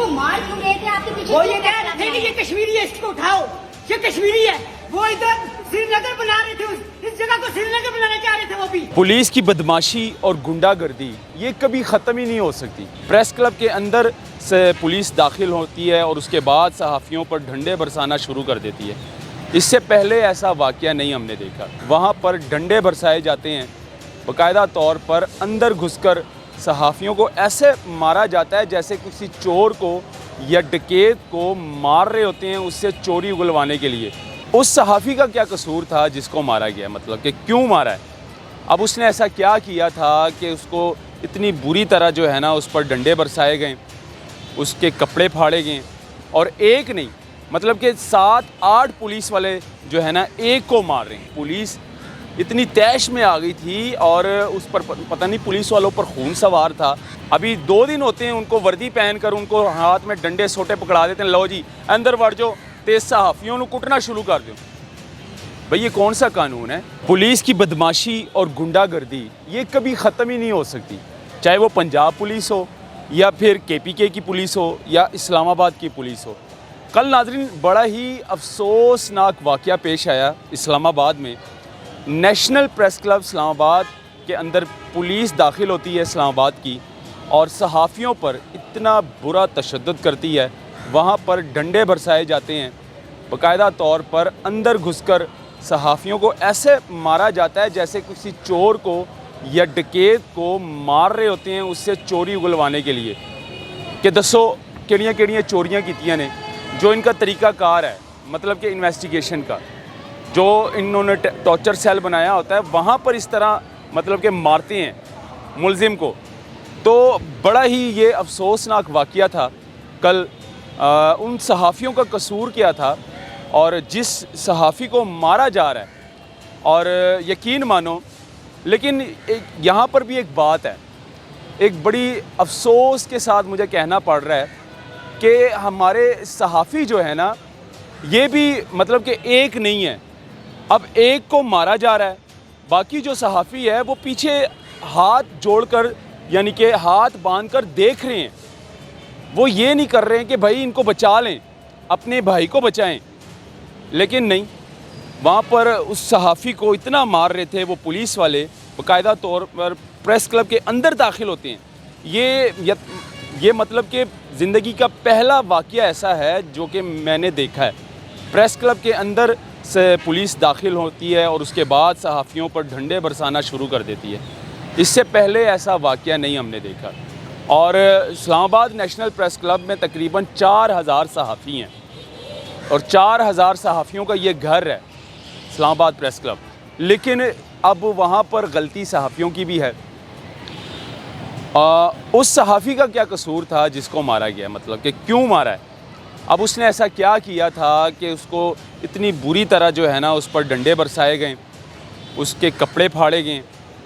वो मार क्यों रहे थे आपके पीछे? वो ये कह रहे थे कि ये कश्मीरी है, इसको उठाओ, ये कश्मीरी है। वो इधर श्रीनगर बना रहे थे, इस जगह को श्रीनगर बनाना चाह रहे थे वो भी। पुलिस की बदमाशी और गुंडागर्दी ये कभी ख़त्म ही नहीं हो सकती। प्रेस क्लब के अंदर से पुलिस दाखिल होती है और उसके बाद सहाफ़ियों पर डंडे बरसाना शुरू कर देती है। इससे पहले ऐसा वाक़या नहीं हमने देखा। वहाँ पर डंडे बरसाए जाते हैं, बाकायदा तौर पर अंदर घुसकर सहाफ़ियों को ऐसे मारा जाता है जैसे किसी चोर को या डकैत को मार रहे होते हैं उससे चोरी उगलवाने के लिए। उस सहाफ़ी का क्या कसूर था जिसको मारा गया, मतलब कि क्यों मारा है? अब उसने ऐसा क्या किया था कि उसको इतनी बुरी तरह जो है ना उस पर डंडे बरसाए गए, उसके कपड़े फाड़े गए, और एक नहीं मतलब कि 7-8 पुलिस वाले जो है ना एक को मार रहे हैं। पुलिस इतनी तैश में आ गई थी और उस पर पता नहीं पुलिस वालों पर खून सवार था। अभी 2 दिन होते हैं उनको वर्दी पहनकर उनको हाथ में डंडे सोटे पकड़ा देते हैं, लो जी अंदर बढ़ जाओ, तेज सहाफ़ियों को कुटना शुरू कर दो। भाई ये कौन सा कानून है? पुलिस की बदमाशी और गुंडागर्दी ये कभी ख़त्म ही नहीं हो सकती, चाहे वो पंजाब पुलिस हो या फिर KPK की पुलिस हो या इस्लामाबाद की पुलिस हो। कल नाज़रीन बड़ा ही अफसोसनाक वाक़या पेश आया इस्लामाबाद में। नेशनल प्रेस क्लब इस्लामाबाद के अंदर पुलिस दाखिल होती है इस्लामाबाद की और सहाफ़ियों पर इतना बुरा तशद्दुद करती है, वहाँ पर डंडे बरसाए जाते हैं, बाकायदा तौर पर अंदर घुसकर सहाफ़ियों को ऐसे मारा जाता है जैसे किसी चोर को या डकैत को मार रहे होते हैं उससे चोरी उगलवाने के लिए कि दसो किहड़ियां चोरियां कीतियां ने। जो इनका तरीक़ाकार है मतलब कि इन्वेस्टिगेशन का, जो इन्होंने टॉर्चर सेल बनाया होता है वहाँ पर इस तरह मतलब कि मारते हैं मुलजिम को। तो बड़ा ही ये अफसोसनाक वाक़या था कल। उन सहाफ़ियों का कसूर क्या था और जिस सहाफ़ी को मारा जा रहा है, और यकीन मानो लेकिन यहाँ पर भी एक बात है, एक बड़ी अफसोस के साथ मुझे कहना पड़ रहा है कि हमारे सहाफ़ी जो है ना ये भी मतलब कि एक नहीं है। अब एक को मारा जा रहा है, बाकी जो सहाफ़ी है वो पीछे हाथ जोड़कर यानी कि हाथ बांधकर देख रहे हैं। वो ये नहीं कर रहे हैं कि भाई इनको बचा लें, अपने भाई को बचाएं, लेकिन नहीं, वहाँ पर उस सहाफ़ी को इतना मार रहे थे वो पुलिस वाले, बाकायदा तौर पर प्रेस क्लब के अंदर दाखिल होते हैं। ये मतलब कि ज़िंदगी का पहला वाक़या ऐसा है जो कि मैंने देखा है। प्रेस क्लब के अंदर से पुलिस दाखिल होती है और उसके बाद सहाफ़ियों पर डंडे बरसाना शुरू कर देती है। इससे पहले ऐसा वाक़या नहीं हमने देखा। और इस्लामाबाद नेशनल प्रेस क्लब में तकरीबन 4000 सहाफ़ी हैं और 4000 सहाफ़ियों का ये घर है इस्लामाबाद प्रेस क्लब। लेकिन अब वहाँ पर गलती सहाफ़ियों की भी है। उस सहाफ़ी का क्या कसूर था जिसको मारा गया, मतलब कि क्यों मारा है? अब उसने ऐसा क्या किया था कि उसको इतनी बुरी तरह जो है ना उस पर डंडे बरसाए गए, उसके कपड़े फाड़े गए,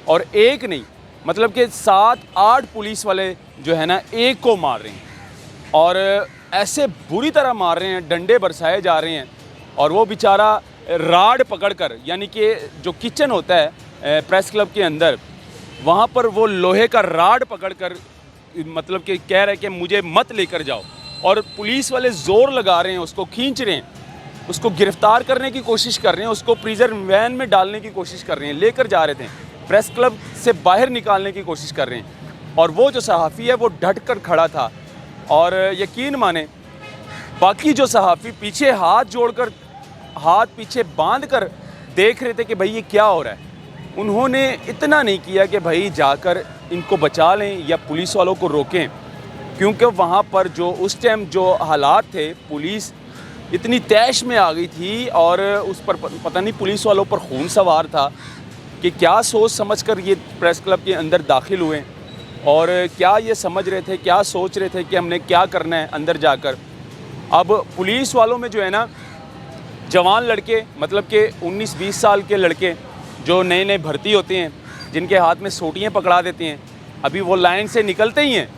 और एक नहीं मतलब कि 7-8 पुलिस वाले जो है ना एक को मार रहे हैं और ऐसे बुरी तरह मार रहे हैं, डंडे बरसाए जा रहे हैं। और वो बेचारा राड पकड़कर, यानी कि जो किचन होता है प्रेस क्लब के अंदर, वहाँ पर वो लोहे का राड पकड़कर मतलब कि कह रहे हैं कि मुझे मत लेकर जाओ, और पुलिस वाले ज़ोर लगा रहे हैं, उसको खींच रहे हैं, उसको गिरफ़्तार करने की कोशिश कर रहे हैं, उसको प्रिजन वैन में डालने की कोशिश कर रहे हैं, लेकर जा रहे थे, प्रेस क्लब से बाहर निकालने की कोशिश कर रहे हैं। और वो जो सहाफ़ी है वो डट कर खड़ा था, और यकीन माने बाकी जो सहाफ़ी पीछे हाथ जोड़कर, हाथ पीछे बांध कर देख रहे थे कि भाई ये क्या हो रहा है। उन्होंने इतना नहीं किया कि भाई जाकर इनको बचा लें या पुलिस वालों को रोकें, क्योंकि वहाँ पर जो उस टाइम जो हालात थे, पुलिस इतनी तैश में आ गई थी और उस पर पता नहीं पुलिस वालों पर खून सवार था कि क्या सोच समझकर ये प्रेस क्लब के अंदर दाखिल हुए और क्या ये समझ रहे थे, क्या सोच रहे थे कि हमने क्या करना है अंदर जाकर। अब पुलिस वालों में जो है ना जवान लड़के, मतलब कि 19-20 साल के लड़के जो नए नए भर्ती होते हैं, जिनके हाथ में सोटियाँ पकड़ा देते हैं, अभी वो लाइन से निकलते ही हैं।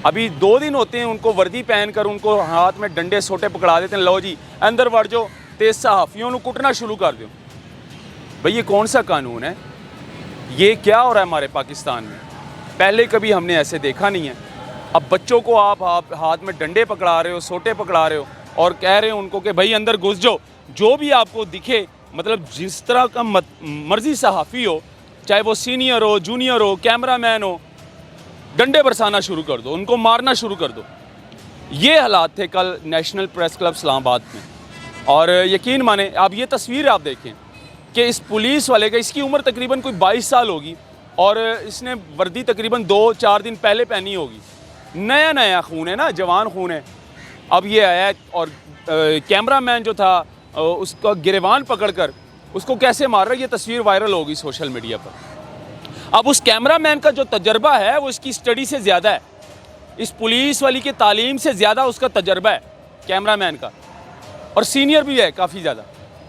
अभी 2 दिन होते हैं उनको वर्दी पहनकर उनको हाथ में डंडे सोटे पकड़ा देते हैं, लो जी अंदर बढ़ जाओ, तेज सहाफ़ियों को कुटना शुरू कर दो। भाई ये कौन सा कानून है? ये क्या हो रहा है हमारे पाकिस्तान में? पहले कभी हमने ऐसे देखा नहीं है। अब बच्चों को आप हाथ में डंडे पकड़ा रहे हो, सोटे पकड़ा रहे हो और कह रहे हो उनको कि भाई अंदर घुस जाओ। जो भी आपको दिखे, मतलब जिस तरह का मर्जी सहाफ़ी हो, चाहे वो सीनियर हो, जूनियर हो, कैमरामैन हो, डंडे बरसाना शुरू कर दो, उनको मारना शुरू कर दो। ये हालात थे कल नेशनल प्रेस क्लब इस्लामाबाद में। और यकीन माने, आप ये तस्वीर आप देखें कि इस पुलिस वाले का, इसकी उम्र तकरीबन कोई 22 साल होगी और इसने वर्दी तकरीबन 2-4 दिन पहले पहनी होगी। नया नया खून है ना, जवान खून है। अब ये आया और कैमरामैन जो था उसका गिरेबान पकड़कर उसको कैसे मार रहा है, ये तस्वीर वायरल होगी सोशल मीडिया पर। अब उस कैमरामैन का जो तजर्बा है वो इसकी स्टडी से ज़्यादा है, इस पुलिस वाली की तालीम से ज़्यादा उसका तजर्बा है कैमरामैन का, और सीनियर भी है काफ़ी ज़्यादा।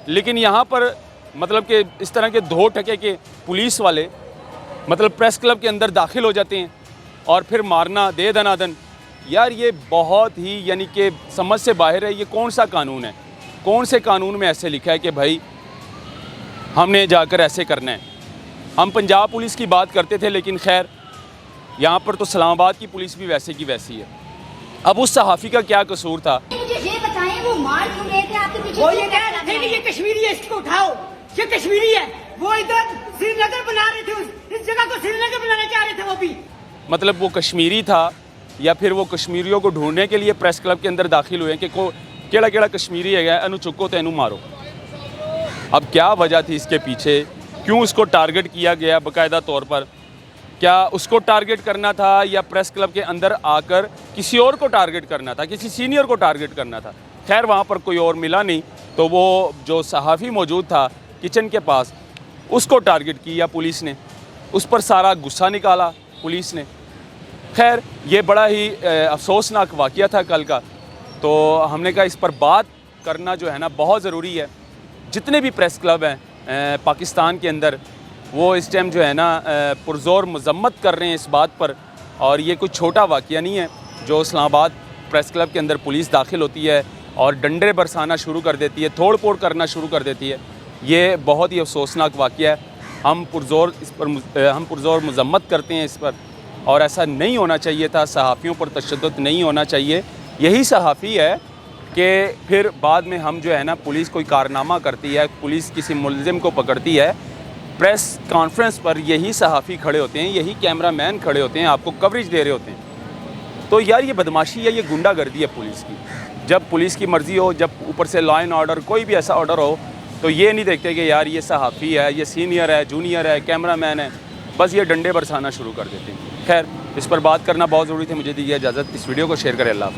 लेकिन यहाँ पर मतलब कि इस तरह के धो टके के पुलिस वाले मतलब प्रेस क्लब के अंदर दाखिल हो जाते हैं और फिर मारना दे दनादन। यार ये बहुत ही यानी कि समझ से बाहर है। ये कौन सा कानून है? कौन से कानून में ऐसे लिखा है कि भाई हमने जाकर ऐसे करना है? हम पंजाब पुलिस की बात करते थे, लेकिन खैर यहाँ पर तो इस्लामाबाद की पुलिस भी वैसे की वैसी है। अब उस सहाफ़ी का क्या कसूर था? मुझे ये बताएं, वो मार क्यों रहे थे आपके पीछे? वो ये कह रहे थे कि ये कश्मीरी है, इसको उठाओ, ये कश्मीरी है। वो इधर श्रीनगर बना रहे थे, इस जगह को श्रीनगर बनाना चाह रहे थे वो भी। मतलब वो कश्मीरी था या फिर वो कश्मीरियों को ढूंढने के लिए प्रेस क्लब के अंदर दाखिल हुए कि को केड़ा केड़ा कश्मीरी है, अनु चुको तो इनू मारो। अब क्या वजह थी इसके पीछे? क्यों उसको टारगेट किया गया बाकायदा तौर पर? क्या उसको टारगेट करना था या प्रेस क्लब के अंदर आकर किसी और को टारगेट करना था, किसी सीनियर को टारगेट करना था? खैर वहाँ पर कोई और मिला नहीं, तो वो जो सहाफ़ी मौजूद था किचन के पास, उसको टारगेट किया पुलिस ने, उस पर सारा गुस्सा निकाला पुलिस ने। खैर ये बड़ा ही अफसोसनाक वाक़या था कल का। तो हमने कहा इस पर बात करना जो है ना बहुत ज़रूरी है। जितने भी प्रेस क्लब हैं पाकिस्तान के अंदर, वो इस टाइम जो है ना पुरज़ोर मज़म्मत कर रहे हैं इस बात पर। और ये कोई छोटा वाक़या नहीं है जो इस्लामाबाद प्रेस क्लब के अंदर पुलिस दाखिल होती है और डंडे बरसाना शुरू कर देती है, तोड़ फोड़ करना शुरू कर देती है। ये बहुत ही अफसोसनाक वाक़या है। हम पुरज़ोर मज़म्मत करते हैं इस पर, और ऐसा नहीं होना चाहिए था। सहाफ़ियों पर तशद्दुद नहीं होना चाहिए। यही सहाफ़ी है कि फिर बाद में हम जो है ना, पुलिस कोई कारनामा करती है, पुलिस किसी मुलज़िम को पकड़ती है, प्रेस कॉन्फ्रेंस पर यही सहाफ़ी खड़े होते हैं, यही कैमरामैन खड़े होते हैं, आपको कवरेज दे रहे होते हैं। तो यार ये बदमाशी है, ये गुंडागर्दी है पुलिस की। जब पुलिस की मर्ज़ी हो, जब ऊपर से लॉ एंड ऑर्डर कोई भी ऐसा ऑर्डर हो, तो ये नहीं देखते कि यार ये सहाफ़ी है, ये सीनियर है, जूनियर है, कैमरामैन है, बस ये डंडे बरसाना शुरू कर देते हैं। खैर इस पर बात करना बहुत ज़रूरी थे। मुझे दीजिए इजाज़त, इस वीडियो को शेयर करें। अल्लाह हाफ़िज़।